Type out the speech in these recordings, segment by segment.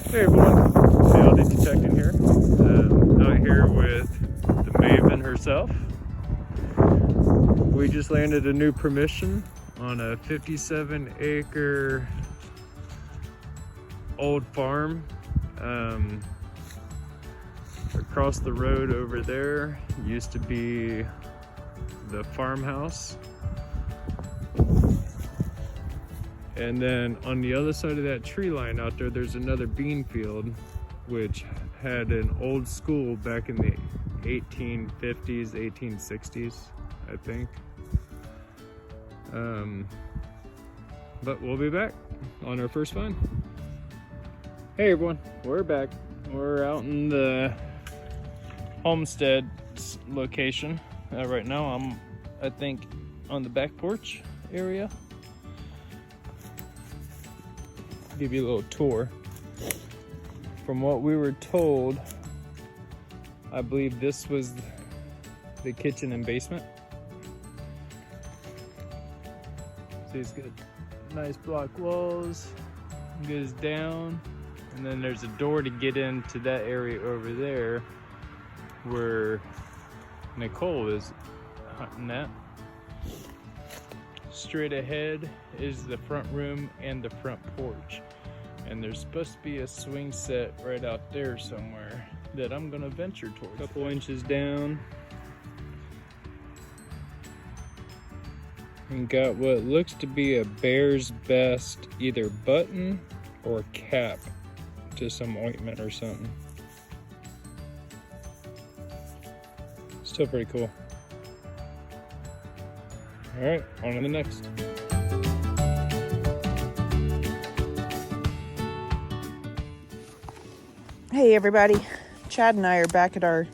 Hey everyone, reality detecting here. Out here with the Maven herself. We just landed a new permission on a 57-acre old farm. Across the road over there used to be the farmhouse. And then on the other side of that tree line out there, there's another bean field, which had an old school back in the 1850s, 1860s, I think. But we'll be back on our first find. Hey everyone, we're back. We're out in the Homestead location. Right now I'm, I think, on the back porch area. Give you a little tour. From what we were told, I believe this was the kitchen and basement. See, it's got nice block walls, goes down, and then there's a door to get into that area over there where Nicole is hunting at. Straight ahead is the front room and the front porch. And there's supposed to be a swing set right out there somewhere that I'm gonna venture towards. A couple inches down. And got what looks to be a bear's best, either button or cap to some ointment or something. Still pretty cool. All right, on to the next. Hey everybody, Chad and I are back at our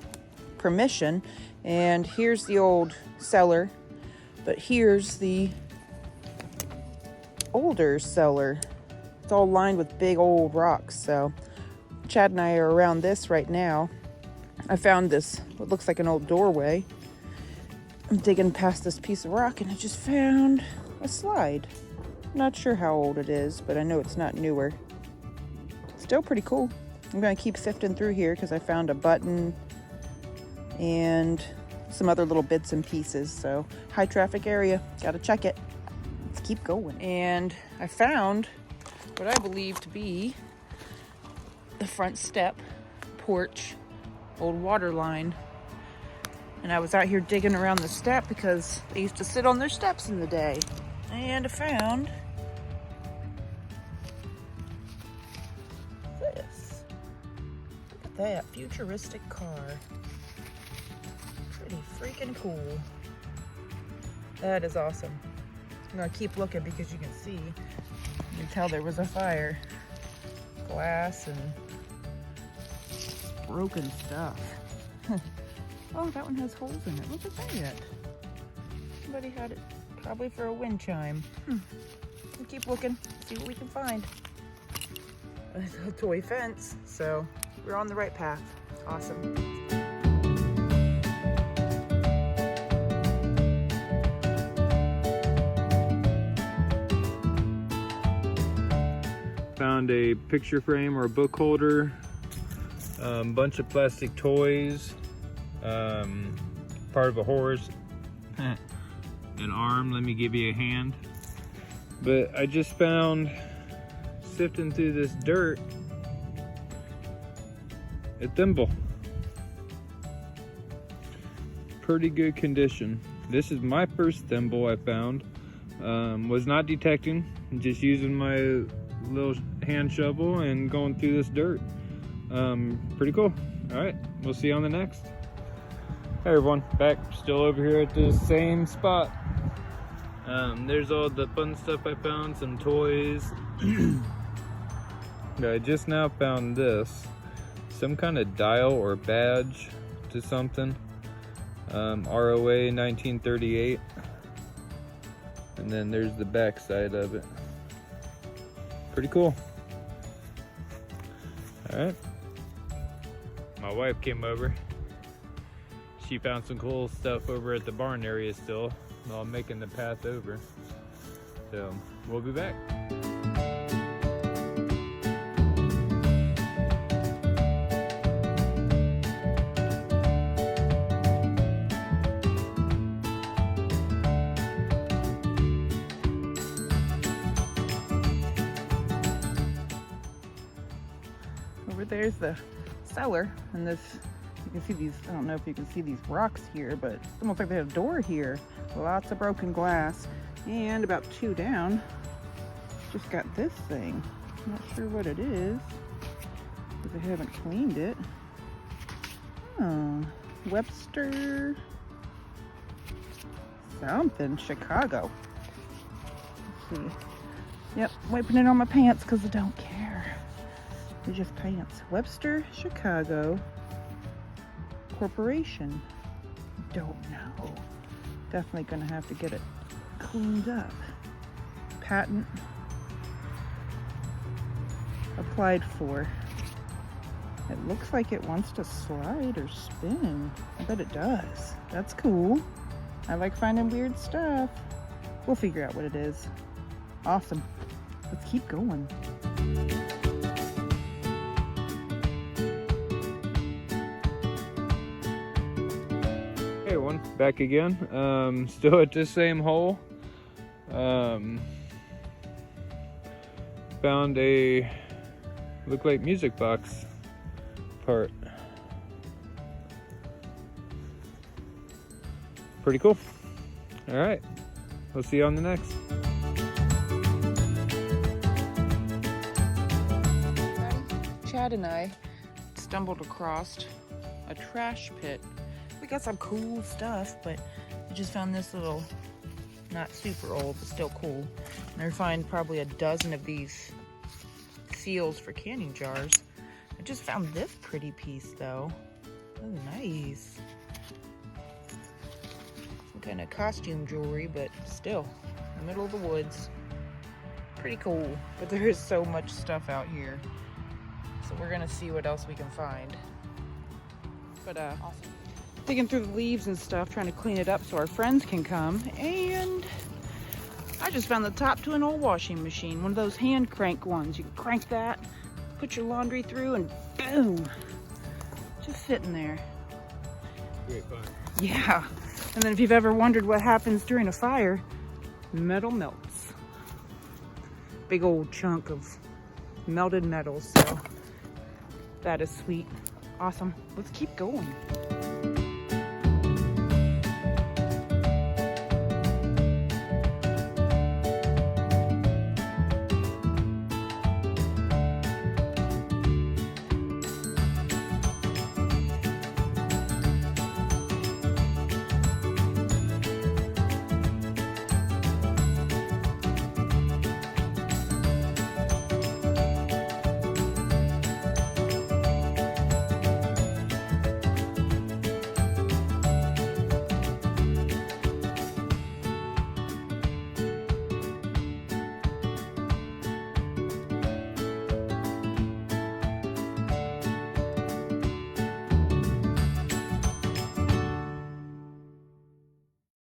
permission, and here's the old cellar, but here's the older cellar. It's all lined with big old rocks, so Chad and I are around this right now. I found this, what looks like an old doorway. I'm digging past this piece of rock and I just found a slide. Not sure how old it is, but I know it's not newer. Still pretty cool. I'm gonna keep sifting through here because I found a button and some other little bits and pieces. So high traffic area, gotta check it. Let's keep going. And I found what I believe to be the front step, porch, old water line. And I was out here digging around the step because they used to sit on their steps in the day. And I found this. Look at that futuristic car. Pretty freaking cool. That is awesome. I'm gonna keep looking because you can see, you can tell there was a fire. Glass and broken stuff. Oh, that one has holes in it. Look at that. Somebody had it probably for a wind chime. We'll keep looking, see what we can find. A toy fence, so we're on the right path. Awesome. Found a picture frame or a book holder, bunch of plastic toys, part of a horse, an arm, let me give you a hand. But I just found, sifting through this dirt, a thimble. Pretty good condition. This is my first thimble I found. Was not detecting, just using my little hand shovel and going through this dirt. Pretty cool. All right, we'll see you on the next. Hey everyone, back still over here at the same spot. There's all the fun stuff I found, some toys. I just now found this, some kind of dial or badge to something. ROA 1938. And then there's the back side of it. Pretty cool. All right. My wife came over. She found some cool stuff over at the barn area still, while I'm making the path over. So we'll be back. over there's the cellar, and this, you can see these, I don't know if you can see these rocks here, but it's almost like they have a door here. Lots of broken glass. And about 2 down, just got this thing. Not sure what it is, because I haven't cleaned it. Oh, Webster something, Chicago. Let's see. Yep, wiping it on my pants because I don't care. They're just pants. Webster, Chicago Corporation. Don't know. Definitely gonna have to get it cleaned up. Patent applied for. It looks like it wants to slide or spin. I bet it does. That's cool. I like finding weird stuff. We'll figure out what it is. Awesome. Let's keep going. Hey everyone, back again. Still at this same hole. Found a, look like music box part. Pretty cool. All right, we'll see you on the next. Chad and I stumbled across a trash pit. We got some cool stuff, but we just found this little, not super old, but still cool. And I find probably a dozen of these seals for canning jars. I just found this pretty piece though. Oh, nice. Some kind of costume jewelry, but still, in the middle of the woods. Pretty cool, but there is so much stuff out here. So we're gonna see what else we can find. But awesome. Digging through the leaves and stuff, trying to clean it up so our friends can come. And I just found the top to an old washing machine, one of those hand crank ones. You can crank that, put your laundry through, and boom, just sitting there. Great find. Yeah. And then if you've ever wondered what happens during a fire, metal melts. Big old chunk of melted metal. So that is sweet. Awesome. Let's keep going.